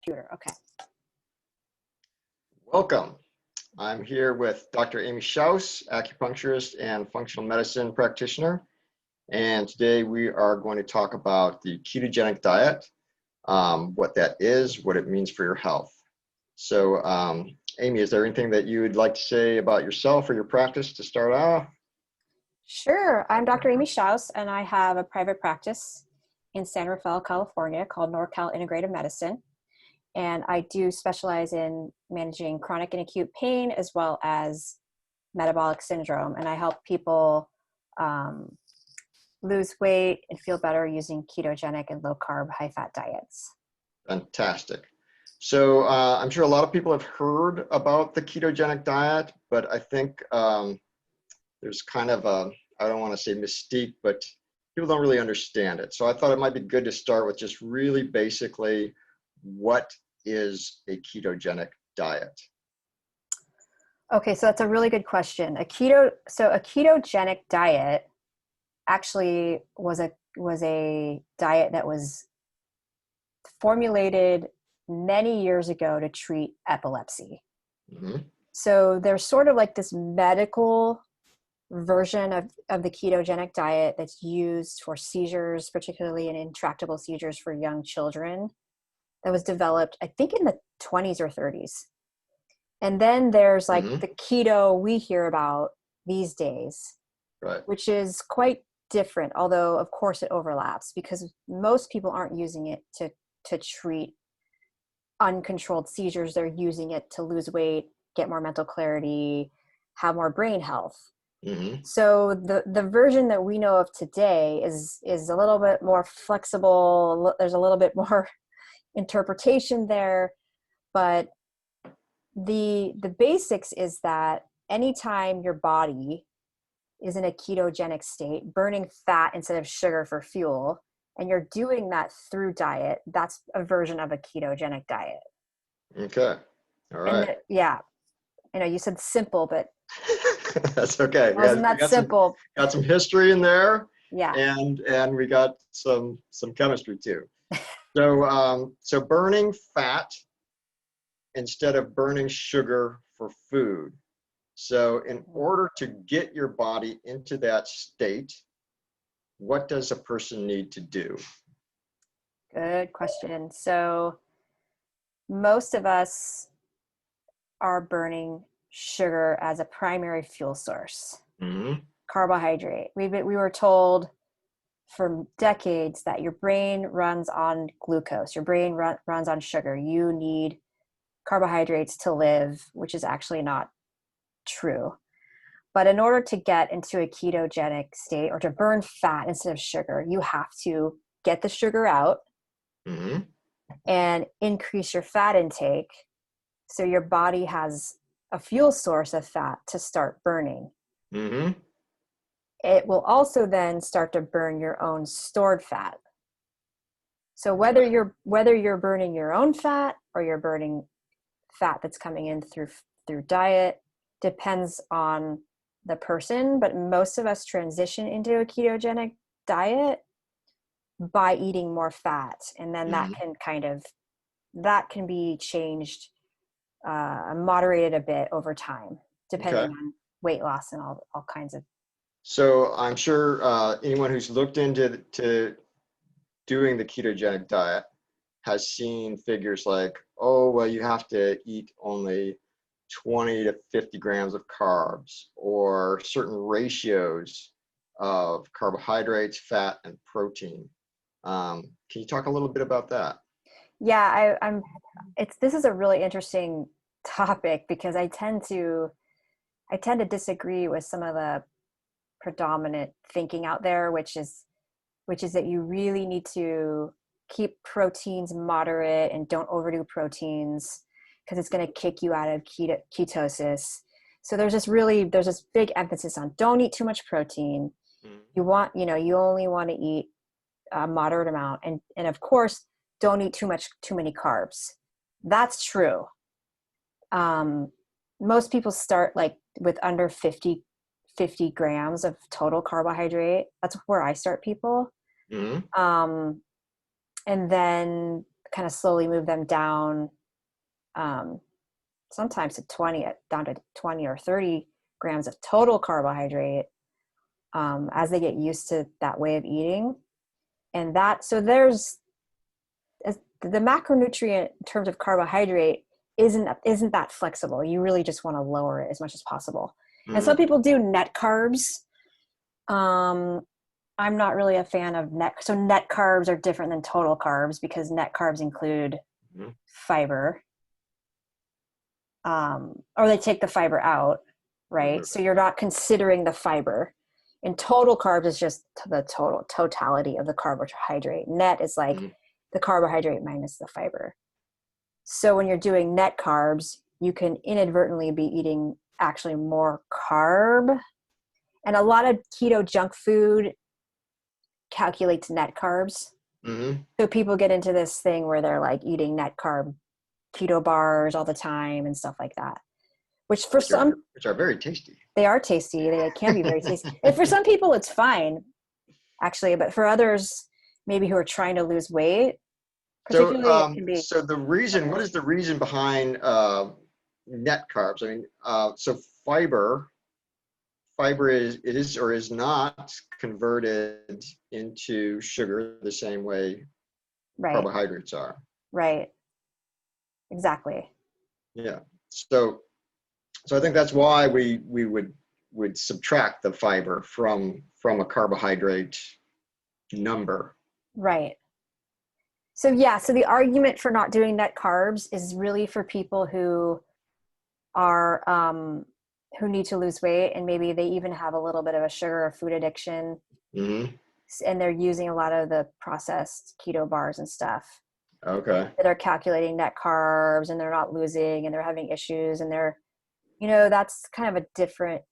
Okay. Welcome. I'm here with Dr. Amy Schaus, acupuncturist and functional medicine practitioner. And today we are going to talk about the ketogenic diet, what that is, what it means for your health. So, Amy, is there anything that you would like to say about yourself or your practice to start off? Sure. I'm Dr. Amy Schaus, and I have a private practice in San Rafael, California called NorCal Integrative Medicine. And I do specialize in managing chronic and acute pain as well as metabolic syndrome. And I help people lose weight and feel better using ketogenic and low carb, high fat diets. Fantastic. So I'm sure a lot of people have heard about the ketogenic diet, but I think there's kind of a, I don't want to say mystique, but people don't really understand it. So I thought it might be good to start with just really basically, what is a ketogenic diet? Okay, so that's a really good question. A ketogenic diet actually was a diet that was formulated many years ago to treat epilepsy. Mm-hmm. So there's sort of like this medical version of the ketogenic diet that's used for seizures, particularly in intractable seizures for young children, that was developed, I think, in the 20s or 30s. And then there's like Mm-hmm. the keto we hear about these days, Right. which is quite different, although of course it overlaps because most people aren't using it to treat uncontrolled seizures. They're using it to lose weight, get more mental clarity, have more brain health. Mm-hmm. So the version that we know of today is a little bit more flexible. There's a little bit more interpretation there, but the basics is that anytime your body is in a ketogenic state, burning fat instead of sugar for fuel, and you're doing that through diet, that's a version of a ketogenic diet. Okay. All right. Yeah, you said simple, but That's okay. it wasn't that simple. Got some history in there. Yeah. And we got some chemistry too. So burning fat instead of burning sugar for food. So in order to get your body into that state, what does a person need to do? Good question. So most of us are burning sugar as a primary fuel source. Mm-hmm. Carbohydrate. We were told for decades that your brain runs on glucose. Your brain runs on sugar. You need carbohydrates to live, which is actually not true. But in order to get into a ketogenic state or to burn fat instead of sugar, you have to get the sugar out Mm-hmm. and increase your fat intake so your body has a fuel source of fat to start burning. Mm-hmm. It will also then start to burn your own stored fat. So whether you're burning your own fat or you're burning fat that's coming in through diet depends on the person, but most of us transition into a ketogenic diet by eating more fat, and then Mm-hmm. that can be changed, moderated a bit over time, depending Okay. on weight loss and all kinds of. So I'm sure anyone who's looked into doing the ketogenic diet has seen figures like, oh, well, you have to eat only 20 to 50 grams of carbs, or certain ratios of carbohydrates, fat, and protein. Can you talk a little bit about that? Yeah, this is a really interesting topic because I tend to disagree with some of the predominant thinking out there, which is that you really need to keep proteins moderate and don't overdo proteins because it's going to kick you out of ketosis. So there's this big emphasis on don't eat too much protein. Mm-hmm. You only want to eat a moderate amount, and of course don't eat too many carbs. That's true. Most people start like with under 50 grams of total carbohydrate. That's where I start people. Mm-hmm. And then kind of slowly move them down, sometimes down to 20 or 30 grams of total carbohydrate, as they get used to that way of eating. And so there's the macronutrient in terms of carbohydrate isn't that flexible. You really just want to lower it as much as possible. And some people do net carbs. I'm not really a fan of so net carbs are different than total carbs, because net carbs include fiber, or they take the fiber out, right? So you're not considering the fiber. And total carbs is just the totality of the carbohydrate. Net is like the carbohydrate minus the fiber. So when you're doing net carbs, you can inadvertently be eating actually more carb. And a lot of keto junk food calculates net carbs. So people get into this thing where they're like eating net carb keto bars all the time and stuff like that, which are very tasty. They are tasty. They can be very tasty. And for some people it's fine, actually, but for others, maybe who are trying to lose weight, particularly, it can be. So what is the reason behind net carbs? I mean, so fiber is or is not converted into sugar the same way carbohydrates are. Right. Exactly. Yeah. So I think that's why we would subtract the fiber from a carbohydrate number. Right. So the argument for not doing net carbs is really for people who are who need to lose weight, and maybe they even have a little bit of a sugar or food addiction, and they're using a lot of the processed keto bars and stuff. Okay. That are calculating net carbs, and they're not losing, and they're having issues, and they're, that's kind of a different,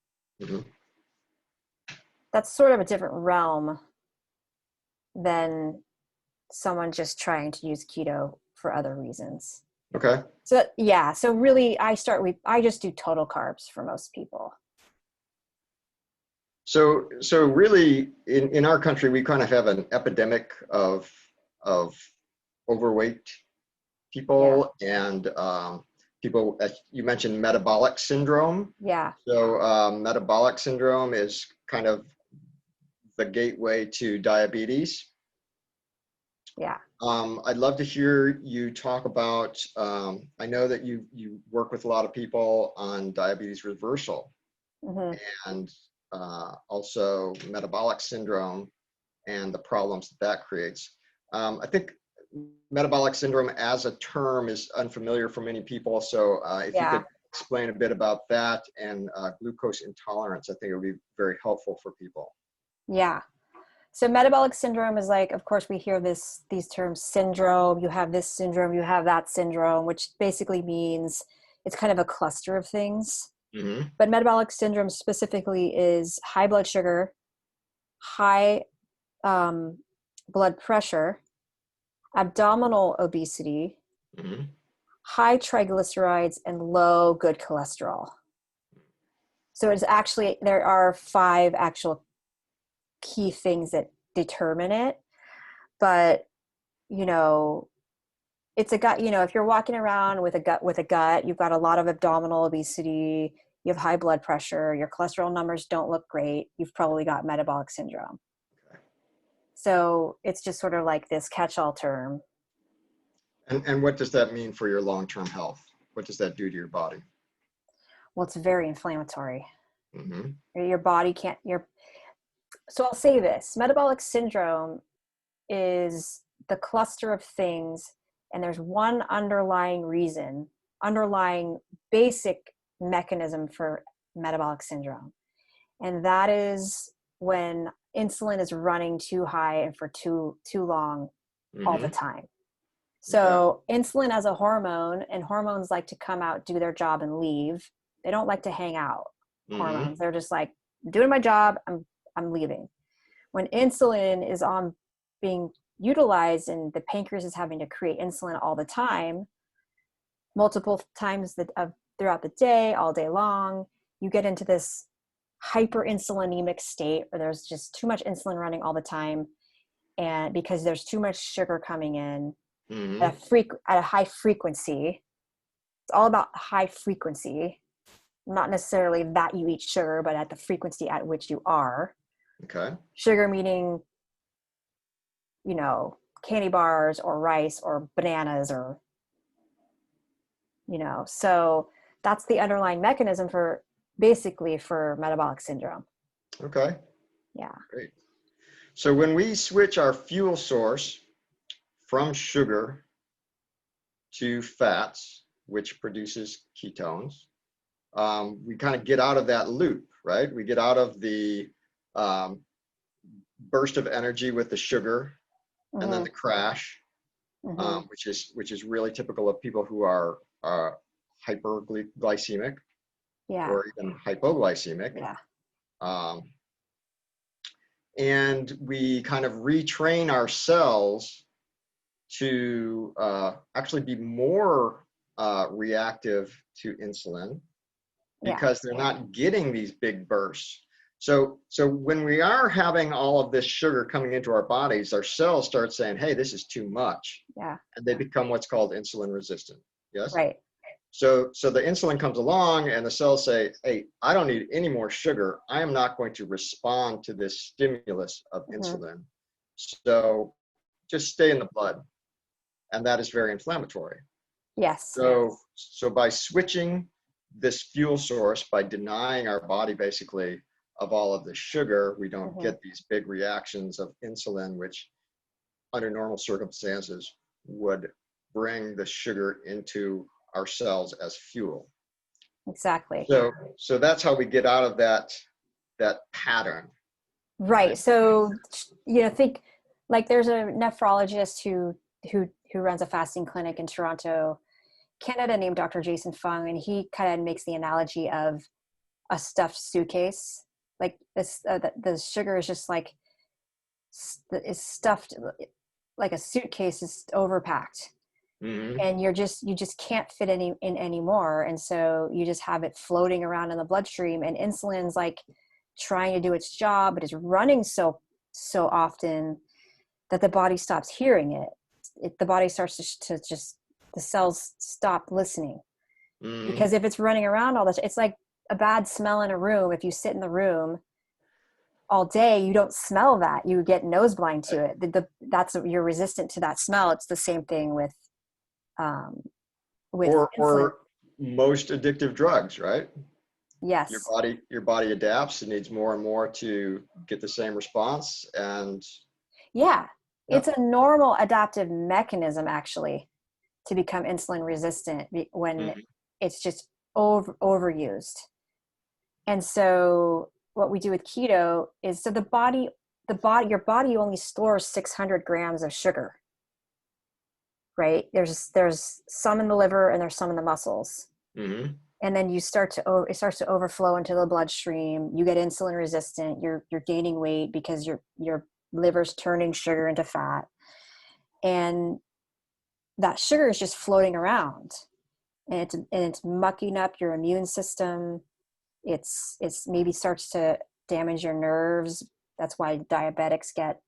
that's sort of a different realm than someone just trying to use keto for other reasons. Okay. So really I just do total carbs for most people. So really in our country, we kind of have an epidemic of overweight people, and people, as you mentioned, metabolic syndrome. Yeah. So metabolic syndrome is kind of the gateway to diabetes. Yeah. I'd love to hear you talk about, I know that you work with a lot of people on diabetes reversal, and also metabolic syndrome and the problems that creates. I think metabolic syndrome as a term is unfamiliar for many people. So if you could explain a bit about that, and glucose intolerance, I think it would be very helpful for people. Yeah. So metabolic syndrome is like, of course, we hear these terms: syndrome, you have this syndrome, you have that syndrome, which basically means it's kind of a cluster of things. But metabolic syndrome specifically is high blood sugar, high blood pressure, abdominal obesity, high triglycerides, and low good cholesterol. So it's actually, there are 5 actual key things that determine it. But, it's a gut, if you're walking around with a gut, you've got a lot of abdominal obesity, you have high blood pressure, your cholesterol numbers don't look great, you've probably got metabolic syndrome. So it's just sort of like this catch-all term. And what does that mean for your long-term health? What does that do to your body? Well, it's very inflammatory. Your body can't, so I'll say this: metabolic syndrome is the cluster of things, and there's one underlying basic mechanism for metabolic syndrome. And that is when insulin is running too high and for too long all the time. So insulin as a hormone, and hormones like to come out, do their job, and leave. They don't like to hang out. Hormones, they're just like, doing my job, I'm leaving. When insulin is on being utilized, and the pancreas is having to create insulin all the time, multiple times throughout the day, all day long, you get into this hyperinsulinemic state where there's just too much insulin running all the time, and because there's too much sugar coming in, Mm-hmm. at a high frequency. It's all about high frequency, not necessarily that you eat sugar, but at the frequency at which you are. Okay. Sugar meaning, candy bars or rice or bananas or, so that's the underlying mechanism for metabolic syndrome. Okay. Yeah. Great. So when we switch our fuel source from sugar to fats, which produces ketones, we kind of get out of that loop, right? We get out of the burst of energy with the sugar, Mm-hmm. and then the crash, Mm-hmm. which is really typical of people who are hyperglycemic, Yeah. or even hypoglycemic. Yeah. And we kind of retrain our cells to actually be more reactive to insulin, because they're not getting these big bursts. So when we are having all of this sugar coming into our bodies, our cells start saying, hey, this is too much. Yeah. And they become what's called insulin resistant. Yes? Right. So the insulin comes along and the cells say, hey, I don't need any more sugar. I am not going to respond to this stimulus of insulin. So just stay in the blood. And that is very inflammatory. Yes. So by switching this fuel source, by denying our body basically of all of the sugar, we don't get these big reactions of insulin, which under normal circumstances would bring the sugar into our cells as fuel. Exactly. So that's how we get out of that pattern. Right. So, think like there's a nephrologist who runs a fasting clinic in Toronto, Canada, named Dr. Jason Fung, and he kind of makes the analogy of a stuffed suitcase. Like this, the sugar is just like is stuffed, like a suitcase is overpacked. Mm-hmm. And you just can't fit in anymore. And so you just have it floating around in the bloodstream, and insulin's like trying to do its job, but it's running so often that the body stops hearing it. The body starts to just, the cells stop listening. Mm-hmm. Because if it's running around all this, it's like a bad smell in a room. If you sit in the room all day, you don't smell that. You get nose blind to it. You're resistant to that smell. It's the same thing with or most addictive drugs, right? Yes. Your body adapts. It needs more and more to get the same response. And it's a normal adaptive mechanism actually to become insulin resistant when it's just overused. And so what we do with keto is, so your body only stores 600 grams of sugar, right? There's some in the liver and there's some in the muscles. Mm-hmm. And then it starts to overflow into the bloodstream. You get insulin resistant. You're gaining weight because your liver's turning sugar into fat, and that sugar is just floating around, and it's mucking up your immune system. It's maybe starts to damage your nerves. That's why diabetics get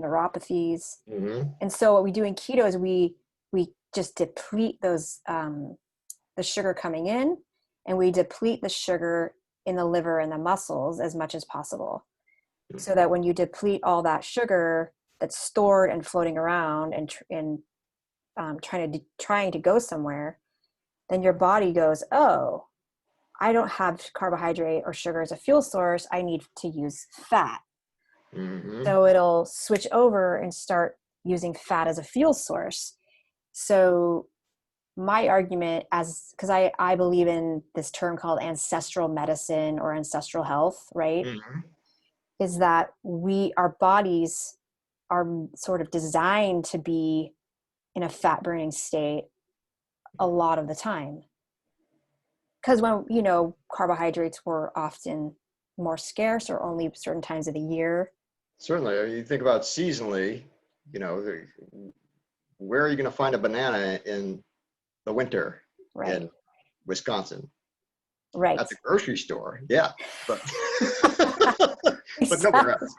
neuropathies. Mm-hmm. And so what we do in keto is we just deplete those the sugar coming in, and we deplete the sugar in the liver and the muscles as much as possible, so that when you deplete all that sugar that's stored and floating around and trying to go somewhere, then your body goes, oh, I don't have carbohydrate or sugar as a fuel source. I need to use fat. Mm-hmm. So it'll switch over and start using fat as a fuel source. So my argument, because I believe in this term called ancestral medicine or ancestral health, right? Mm-hmm. Is that our bodies are sort of designed to be in a fat burning state a lot of the time. Because when, carbohydrates were often more scarce or only certain times of the year. Certainly. I mean, you think about seasonally, where are you going to find a banana in the winter in Wisconsin? Right. At the grocery store, yeah, but but nowhere else.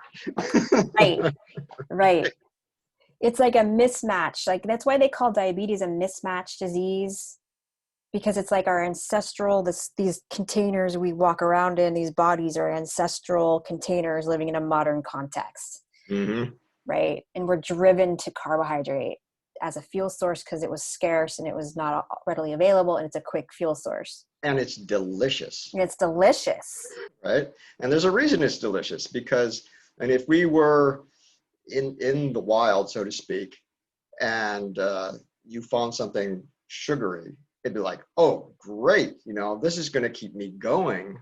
Right. it's like a mismatch. Like that's why they call diabetes a mismatch disease, because it's like our ancestral, these containers we walk around in, these bodies are ancestral containers living in a modern context, Mm-hmm. right? And we're driven to carbohydrate as a fuel source because it was scarce and it was not readily available, and it's a quick fuel source. And it's delicious, And it's delicious. right? And there's a reason it's delicious, because, and if we were in the wild, so to speak, and you found something sugary, it'd be like, oh, great, this is going to keep me going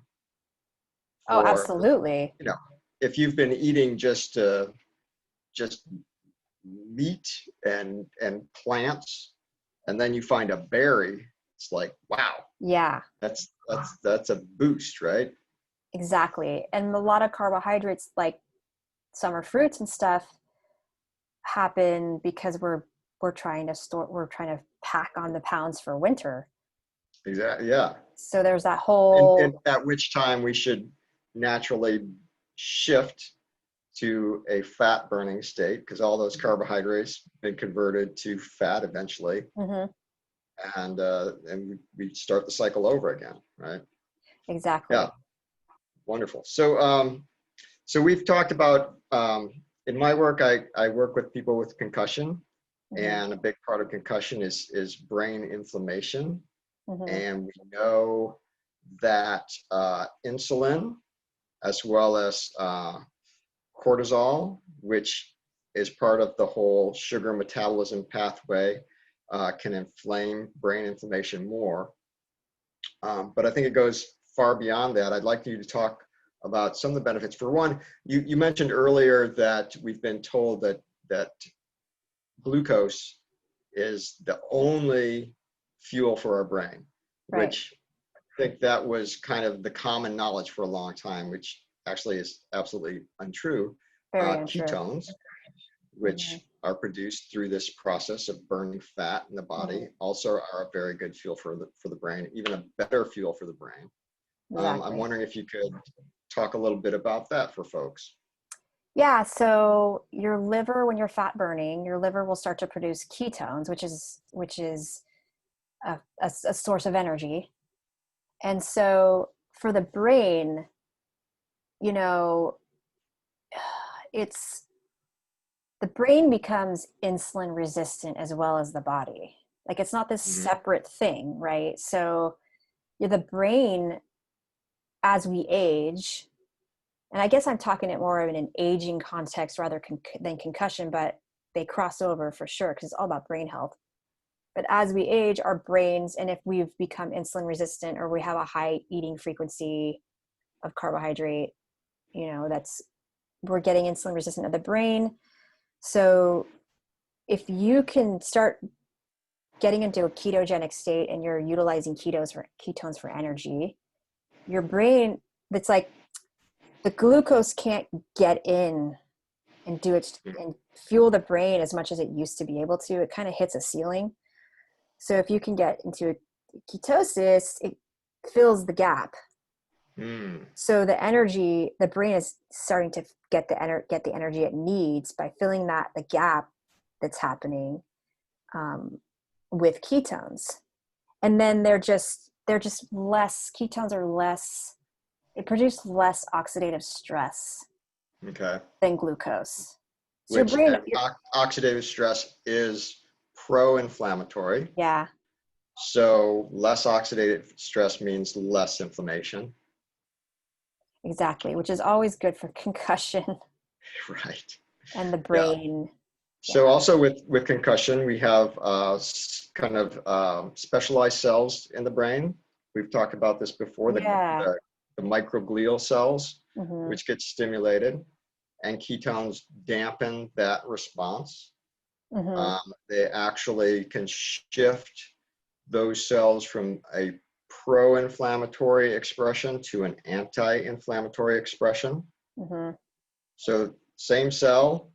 Oh, for, absolutely. if you've been eating just meat and plants, and then you find a berry, it's like, wow, Yeah, that's a boost, right? exactly. And a lot of carbohydrates, like summer fruits and stuff, happen because we're trying to pack on the pounds for winter. Exactly. Yeah. So there's that And whole, at which time we should naturally shift to a fat burning state, because all those carbohydrates been converted to fat eventually, mhm, and we start the cycle over again, right? exactly. Yeah, wonderful. So we've talked about, in my work, I work with people with concussion, Mhm, and a big part of concussion is brain inflammation. mhm, And we know that insulin, as well as cortisol, which is part of the whole sugar metabolism pathway, can inflame brain inflammation more. But I think it goes far beyond that. I'd like you to talk about some of the benefits. For one, you mentioned earlier that we've been told that glucose is the only fuel for our brain, right. which I think that was kind of the common knowledge for a long time, which actually is absolutely untrue. Very untrue. Ketones, Mhm, which are produced through this process of burning fat in the mhm, body, also are a very good fuel for the brain, even a better fuel for the brain. I'm exactly. wondering if you could talk a little bit about that for folks. Yeah, so your liver, when you're fat burning, your liver will start to produce ketones, which is a source of energy. And so for the brain, you know, it's the brain becomes insulin resistant as well as the body. Like it's not this Mm-hmm. separate thing, right? So the brain, as we age, and I guess I'm talking it more of in an aging context rather than concussion, but they cross over for sure because it's all about brain health. But as we age, our brains, and if we've become insulin resistant or we have a high eating frequency of carbohydrate, that's we're getting insulin resistant of the brain. So if you can start getting into a ketogenic state and you're utilizing ketones for energy, your brain, that's like the glucose can't get in and do it and fuel the brain as much as it used to be able to. It kind of hits a ceiling. So if you can get into ketosis, it fills the gap. Mm. So the brain is starting to get the energy it needs by filling the gap that's happening, um, with ketones. And then they're just less, ketones are less, they produce less oxidative stress Okay. than glucose. So your Which, brain, and oxidative stress is pro-inflammatory. yeah, So less oxidative stress means less inflammation. exactly, which is always good for concussion Right. and the Yeah. brain. So Yeah. also with concussion, we have kind of specialized cells in the brain. We've talked about this before, Yeah. the microglial cells, Hmm. which get stimulated, and ketones dampen that response. Hmm. They actually can shift those cells from a pro-inflammatory expression to an anti-inflammatory expression. Hmm. So same cell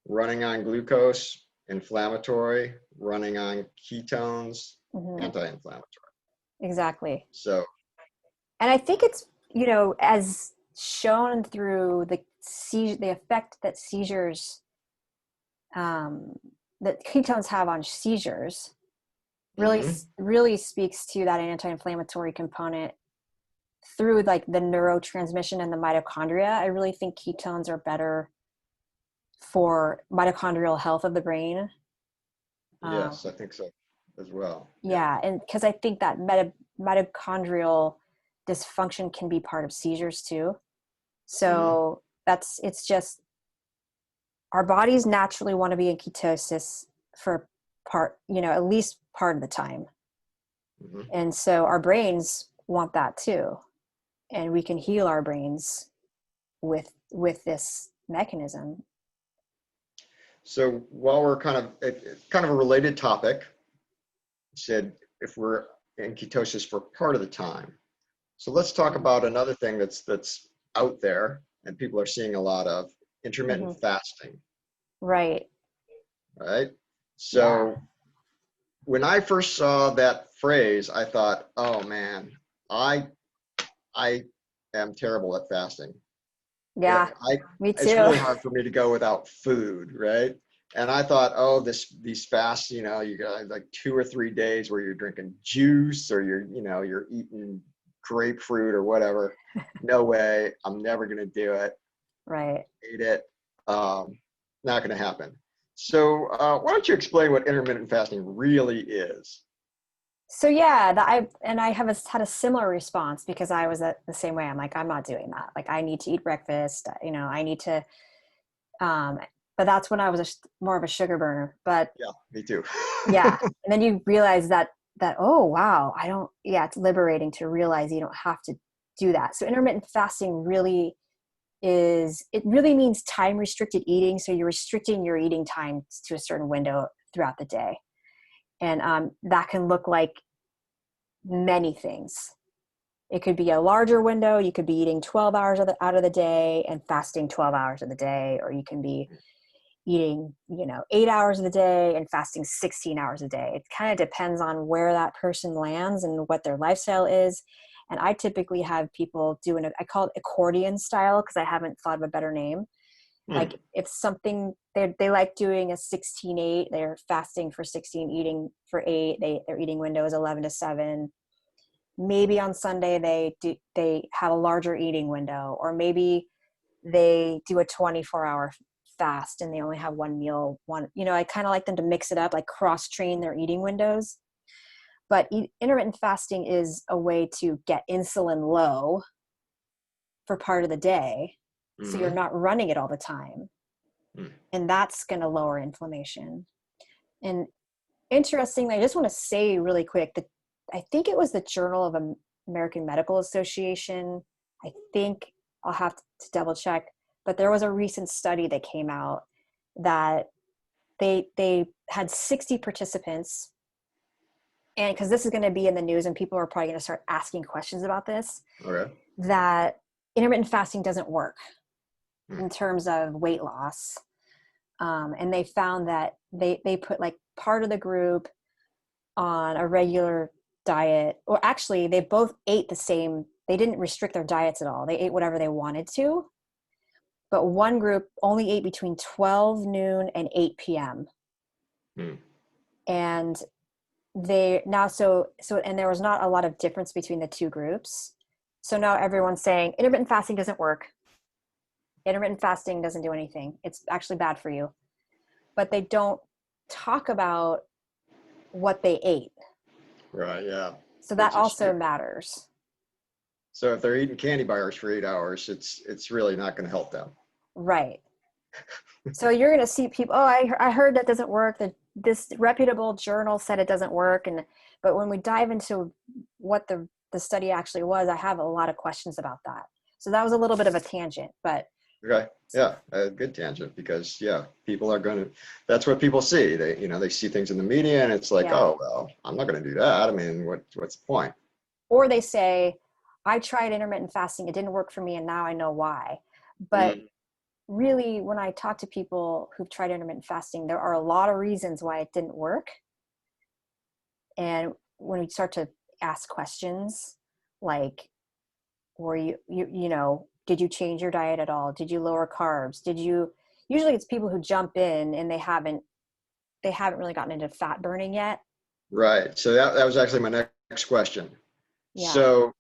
running on glucose, inflammatory, running on ketones, Hmm. anti-inflammatory. Exactly. So, And I think it's, as shown through the effect that seizures um, that ketones have on seizures really Hmm. really speaks to that anti-inflammatory component through like the neurotransmission and the mitochondria. I really think ketones are better for mitochondrial health of the brain. Yes, I Um, think so as well. Yeah. yeah, and because I think that mitochondrial dysfunction can be part of seizures too. Hmm. So it's just our bodies naturally want to be in ketosis for part, at least part of the time. Hmm. And so our brains want that too. And we can heal our brains with this mechanism. So while we're kind of a related topic, said if we're in ketosis for part of the time. So let's talk about another thing that's out there and people are seeing a lot of intermittent Mm-hmm. fasting, Right. right? Yeah. So when I first saw that phrase, I thought, oh man, I I am terrible at fasting. Yeah. Me It's too. really hard for me to go without food, right? And I thought, oh, these fasts, you got like 2 or 3 days where you're drinking juice or you're eating grapefruit or whatever. No way, I'm never gonna do it. Right. Ate it. Um, Not gonna happen. So why don't you explain what intermittent fasting really is? So yeah, I have had a similar response because I was the same way. I'm like, I'm not doing that. Like, I need to eat breakfast. I need to. Um, but that's when I was more of a sugar burner. But Yeah, me too. yeah, and then you realize that oh wow, I don't. Yeah, it's liberating to realize you don't have to do that. So intermittent fasting really it really means time restricted eating. So you're restricting your eating time to a certain window throughout the day, and that can look like many things. It could be a larger window. You could be eating 12 hours out of the day and fasting 12 hours of the day, or you can be eating, 8 hours of the day and fasting 16 hours a day. It kind of depends on where that person lands and what their lifestyle is. And I typically have people doing I call it accordion style because I haven't thought of a better name. Hmm. Like if something they like doing a 16-8, they're fasting for 16, eating for 8, their eating window is 11 to 7. Maybe on Sunday they have a larger eating window, or maybe they do a 24-hour fast and they only have one meal. I kind of like them to mix it up, like cross train their eating windows. But intermittent fasting is a way to get insulin low for part of the day, so you're Hmm. not running it all the time, Hmm. and that's going to lower inflammation. And interestingly, I just want to say really quick that I think it was the Journal of American Medical Association. I think I'll have to double check, but there was a recent study that came out that they had 60 participants, and because this is going to be in the news and people are probably going to start asking questions about this, Okay. that intermittent fasting doesn't work Hmm. in terms of weight loss. And they found that they put like part of the group on a regular diet, or actually they both ate the same. They didn't restrict their diets at all. They ate whatever they wanted to, but one group only ate between 12 noon and 8 p.m. Hmm. And they now and there was not a lot of difference between the two groups. So now everyone's saying intermittent fasting doesn't work. Intermittent fasting doesn't do anything. It's actually bad for you. But they don't talk about what they ate. Right. Yeah. So that Which is also true. matters. So if they're eating candy bars for 8 hours, it's really not going to help them. Right. So you're going to see people, oh, I heard that doesn't work. That this reputable journal said it doesn't work. But when we dive into what the study actually was, I have a lot of questions about that. So that was a little bit of a tangent, but Okay. Yeah. A good tangent because yeah, people are going to. That's what people see. They see things in the media and it's like, yeah. oh well, I'm not going to do that. I mean, what's the point? Or they say, I tried intermittent fasting, it didn't work for me, and now I know why. But Mm. really, when I talk to people who've tried intermittent fasting, there are a lot of reasons why it didn't work. And when we start to ask questions like, were did you change your diet at all? Did you lower carbs? Did you usually it's people who jump in and they haven't really gotten into fat burning yet. Right. So that was actually my next question. Yeah. So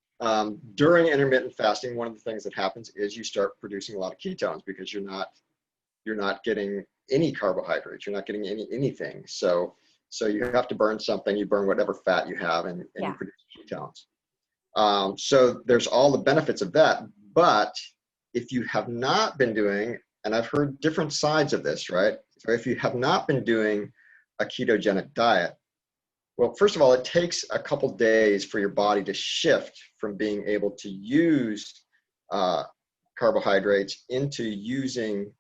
during intermittent fasting, one of the things that happens is you start producing a lot of ketones because you're not getting any carbohydrates. You're not getting anything. So you have to burn something. You burn whatever fat you have, and you produce ketones. So there's all the benefits of that. But if you have not been doing, and I've heard different sides of this, right? So if you have not been doing a ketogenic diet, well, first of all, it takes a couple days for your body to shift from being able to use carbohydrates into using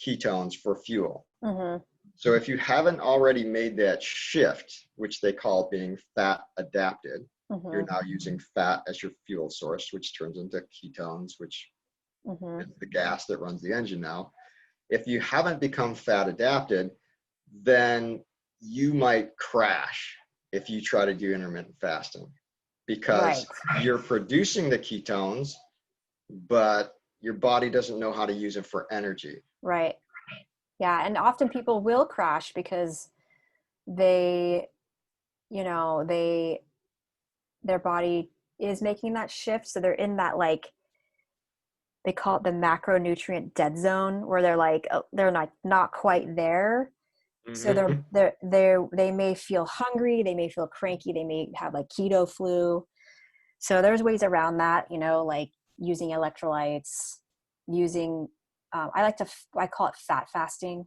ketones for fuel. Mm-hmm. So if you haven't already made that shift, which they call being fat adapted, Mm-hmm. you're now using fat as your fuel source, which turns into ketones, which is the gas that runs the engine now. If you haven't become fat adapted, then you might crash if you try to do intermittent fasting, because you're producing the ketones, but your body doesn't know how to use it for energy. Right. Yeah. And often people will crash because their body is making that shift. So they're in that, like, they call it the macronutrient dead zone, where they're like, they're not quite there. So they may feel hungry, they may feel cranky, they may have like keto flu. So there's ways around that, like using electrolytes, using I call it fat fasting.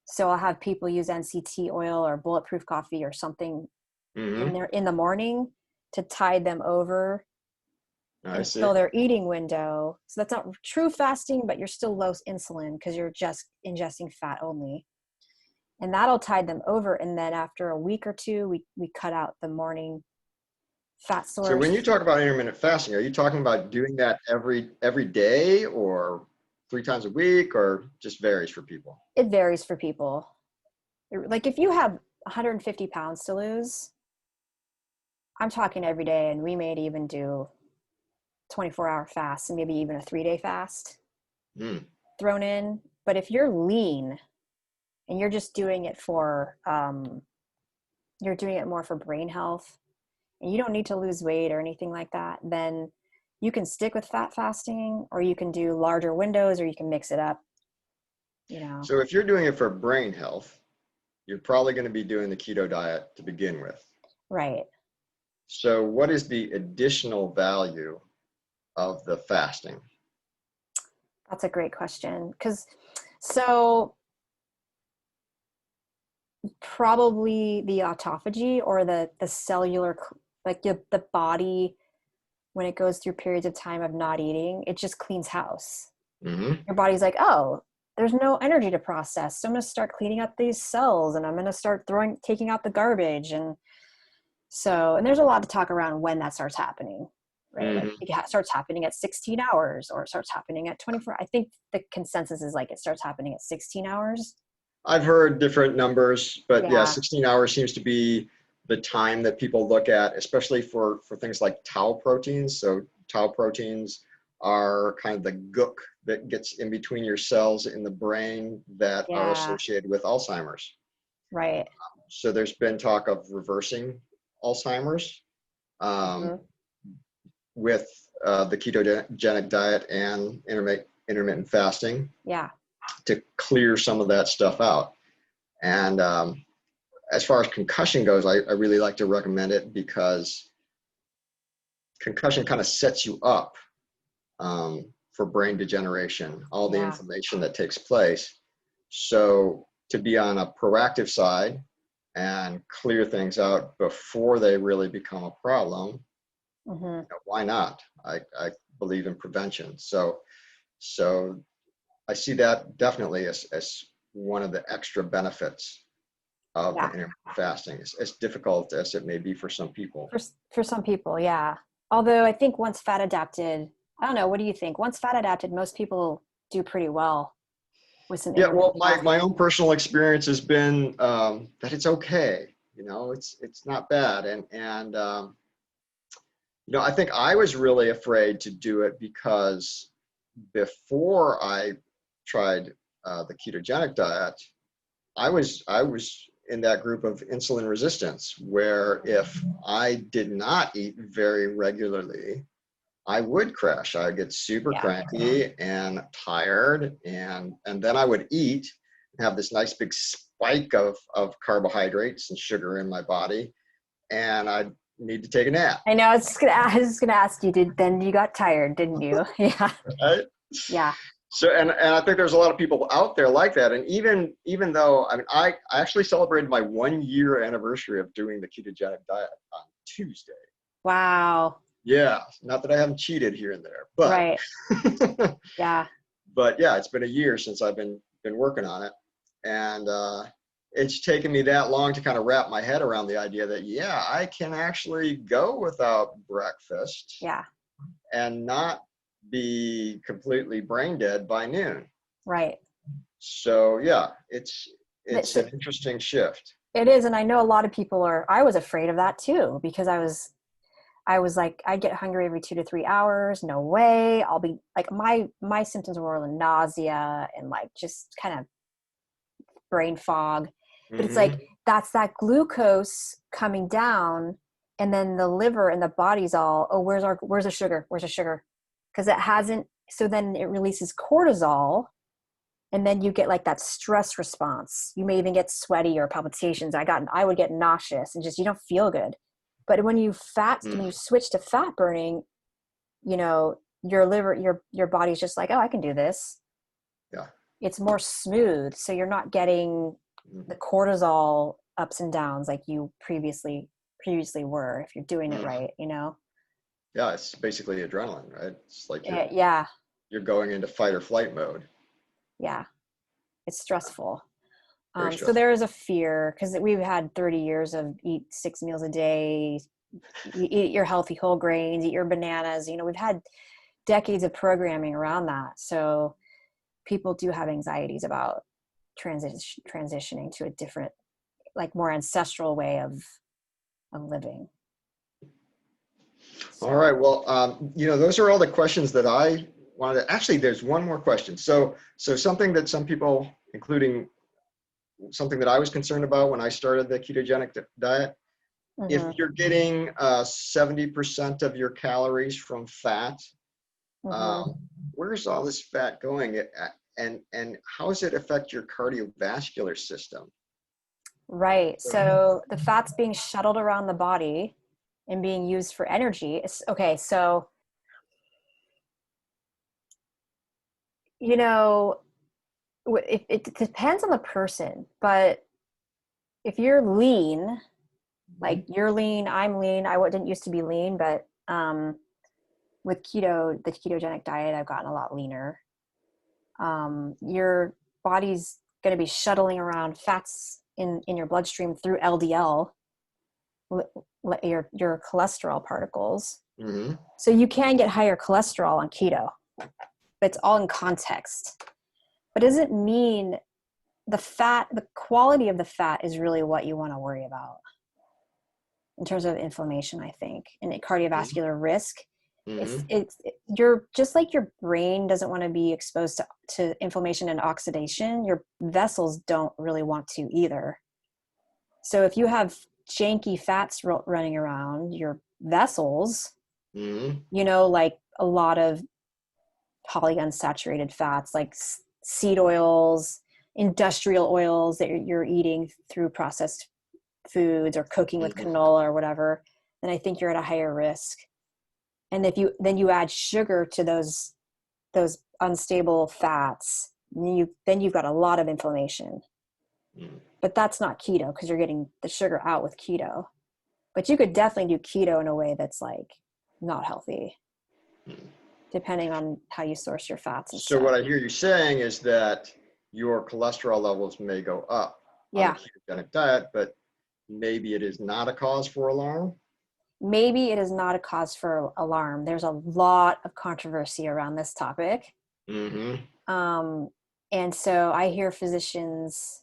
So I'll have people use NCT oil or bulletproof coffee or something in the morning to tide them over until their eating window. So that's not true fasting, but you're still low insulin because you're just ingesting fat only. And that'll tide them over. And then after a week or two, we cut out the morning fat source. So when you talk about intermittent fasting, are you talking about doing that every day or 3 times a week, or just varies for people? It varies for people. Like if you have 150 pounds to lose, I'm talking every day, and we may even do 24-hour fast and maybe even a 3-day fast thrown in. But if you're lean and you're just doing it for, you're doing it more for brain health, and you don't need to lose weight or anything like that, then you can stick with fat fasting, or you can do larger windows, or you can mix it up, So if you're doing it for brain health, you're probably going to be doing the keto diet to begin with. Right. So what is the additional value of the fasting? That's a great question. So probably the autophagy, or the cellular, like the body, when it goes through periods of time of not eating, it just cleans house. Your body's like, oh, there's no energy to process, so I'm going to start cleaning up these cells, and I'm going to start taking out the garbage. And there's a lot to talk around when that starts happening, right? Like it starts happening at 16 hours, or it starts happening at 24. I think the consensus is like it starts happening at 16 hours. I've heard different numbers, but yeah, 16 hours seems to be the time that people look at, especially for things like tau proteins. So tau proteins are kind of the gook that gets in between your cells in the brain that are associated with Alzheimer's. Right. So there's been talk of reversing Alzheimer's with the ketogenic diet and intermittent fasting. Yeah. To clear some of that stuff out. And as far as concussion goes, I really like to recommend it, because concussion kind of sets you up for brain degeneration, all the inflammation that takes place. So to be on a proactive side and clear things out before they really become a problem, why not? I believe in prevention. So I see that definitely as one of the extra benefits of the intermittent fasting, as difficult as it may be for some people. For some people, yeah. Although I think once fat adapted, I don't know, what do you think? Once fat adapted, most people do pretty well with some well, my own personal experience has been that it's okay. It's not bad. And I think I was really afraid to do it because before I tried the ketogenic diet, I was in that group of insulin resistance, where if I did not eat very regularly, I would crash. I would get super cranky and tired, and then I would eat and have this nice big spike of carbohydrates and sugar in my body, and I'd need to take a nap. I know. I was just gonna ask you. Then you got tired, didn't you? Yeah. Right? Yeah. So, and I think there's a lot of people out there like that. And even though, I mean, I actually celebrated my 1 year anniversary of doing the ketogenic diet on Tuesday. Wow. Yeah, not that I haven't cheated here and there, but Right. Yeah. but yeah, it's been a year since I've been working on it, and it's taken me that long to kind of wrap my head around the idea that, yeah, I can actually go without breakfast, Yeah. and not be completely brain dead by noon. Right. So yeah, it's So an interesting shift. it is, and I know a lot of people are. I was afraid of that too, because I was like, I get hungry every 2 to 3 hours. No way. I'll be like, my symptoms were nausea and like just kind of brain fog. But it's like, that's that glucose coming down, and then the liver and the body's all, oh, where's the sugar? Where's the sugar? Because it hasn't. So then it releases cortisol, and then you get like that stress response. You may even get sweaty or palpitations. I would get nauseous and just, you don't feel good. But when you switch to fat burning, you know, your liver, your body's just like, oh, I can do this. Yeah. It's more smooth. So you're not getting the cortisol ups and downs like you previously were, if you're doing it right, you know? Yeah, it's basically adrenaline, right? It's like you're going into fight or flight mode. Yeah. It's stressful. Very So stressful. there is a fear, because we've had 30 years of eat 6 meals a day, you eat your healthy whole grains, eat your bananas. You know, we've had decades of programming around that. So people do have anxieties about transitioning to a different, like more ancestral way of living. So. All right. Well, you know, those are all the questions that I wanted to, actually, there's one more question. So something that some people, including something that I was concerned about when I started the ketogenic diet, if you're getting 70% of your calories from fat, where's all this fat going, and how does it affect your cardiovascular system? Right. So the fat's being shuttled around the body and being used for energy. Okay. So, you know, it depends on the person, but if you're lean, like you're lean, I'm lean. I didn't used to be lean, but with keto, the ketogenic diet, I've gotten a lot leaner. Your body's going to be shuttling around fats in your bloodstream through LDL, your cholesterol particles. So you can get higher cholesterol on keto, but it's all in context. But does it mean the quality of the fat is really what you want to worry about in terms of inflammation, I think, and cardiovascular risk. You're just like your brain doesn't want to be exposed to inflammation and oxidation. Your vessels don't really want to either. So if you have janky fats running around your vessels, you know, like a lot of polyunsaturated fats, like seed oils, industrial oils that you're eating through processed foods or cooking with canola or whatever, then I think you're at a higher risk. And if you add sugar to those unstable fats, then you've got a lot of inflammation. But that's not keto, because you're getting the sugar out with keto. But you could definitely do keto in a way that's like not healthy, depending on how you source your fats and So stuff. what I hear you saying is that your cholesterol levels may go up on the ketogenic diet, but maybe it is not a cause for alarm. Maybe it is not a cause for alarm. There's a lot of controversy around this topic. And so I hear physicians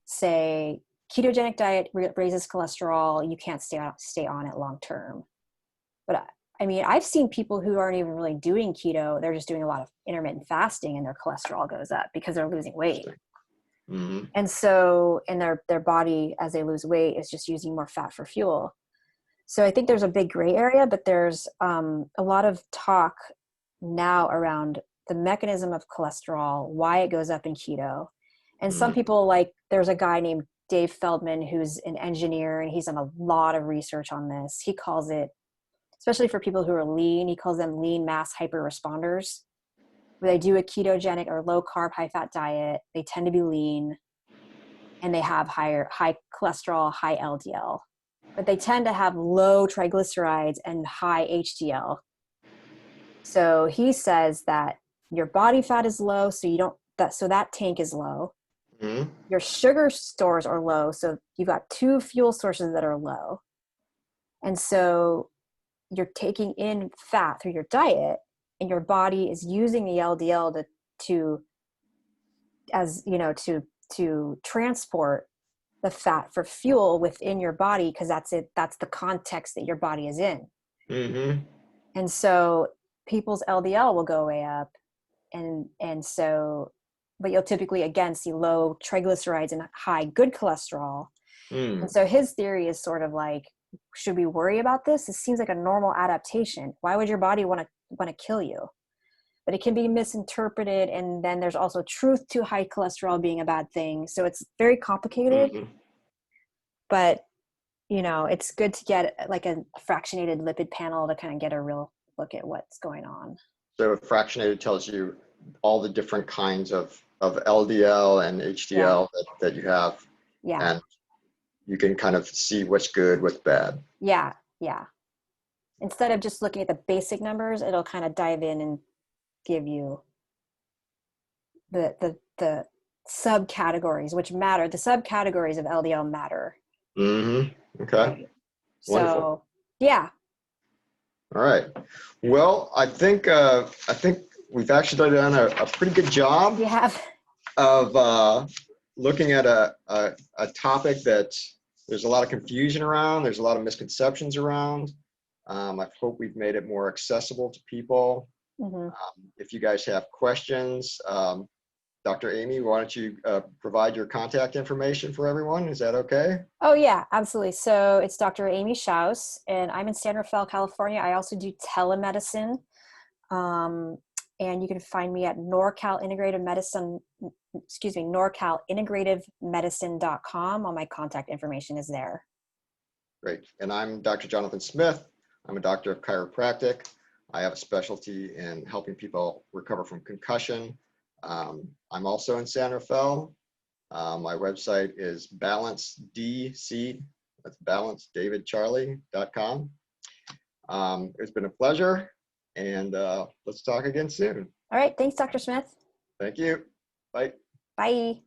say ketogenic diet raises cholesterol. You can't stay on it long term. But I mean, I've seen people who aren't even really doing keto. They're just doing a lot of intermittent fasting and their cholesterol goes up because they're losing weight. Mm-hmm. And so, and their body, as they lose weight, is just using more fat for fuel. So I think there's a big gray area, but there's a lot of talk now around the mechanism of cholesterol, why it goes up in keto. And some Mm-hmm. people, like, there's a guy named Dave Feldman who's an engineer, and he's done a lot of research on this. He calls it, especially for people who are lean, he calls them lean mass hyperresponders. Where they do a ketogenic or low carb, high fat diet, they tend to be lean and they have high cholesterol, high LDL, but they tend to have low triglycerides and high HDL. So he says that your body fat is low, so you don't so that tank is low. Mm-hmm. Your sugar stores are low, so you've got two fuel sources that are low. And so you're taking in fat through your diet, and your body is using the LDL to as you know to transport the fat for fuel within your body, because that's the context that your body is in. Mm-hmm. And so people's LDL will go way up, and so, but you'll typically again see low triglycerides and high good cholesterol. And so his theory is sort of like, should we worry about this? It seems like a normal adaptation. Why would your body want to kill you? But it can be misinterpreted, and then there's also truth to high cholesterol being a bad thing. So it's very complicated. Mm-hmm. But it's good to get like a fractionated lipid panel to kind of get a real look at what's going on. So fractionated tells you all the different kinds of LDL and HDL that you have. Yeah. And you can kind of see what's good, what's bad. Yeah. Instead of just looking at the basic numbers, it'll kind of dive in and give you the subcategories, which matter. The subcategories of LDL matter. Mm-hmm. Okay. Right? Wonderful. So, yeah. All right. Well, I think we've actually done a pretty good job You have. of looking at a topic that there's a lot of confusion around. There's a lot of misconceptions around. I hope we've made it more accessible to people. Mm-hmm. If you guys have questions, Dr. Amy, why don't you provide your contact information for everyone? Is that okay? Oh, yeah, absolutely. So it's Dr. Amy Schaus, and I'm in San Rafael, California. I also do telemedicine. And you can find me at NorCalIntegrativeMedicine.com. All my contact information is there. Great. And I'm Dr. Jonathan Smith. I'm a doctor of chiropractic. I have a specialty in helping people recover from concussion. I'm also in San Rafael. My website is balancedc, that's balancedavidcharlie.com. It's been a pleasure, and let's talk again soon. All right. Thanks, Dr. Smith. Thank you. Bye. Bye.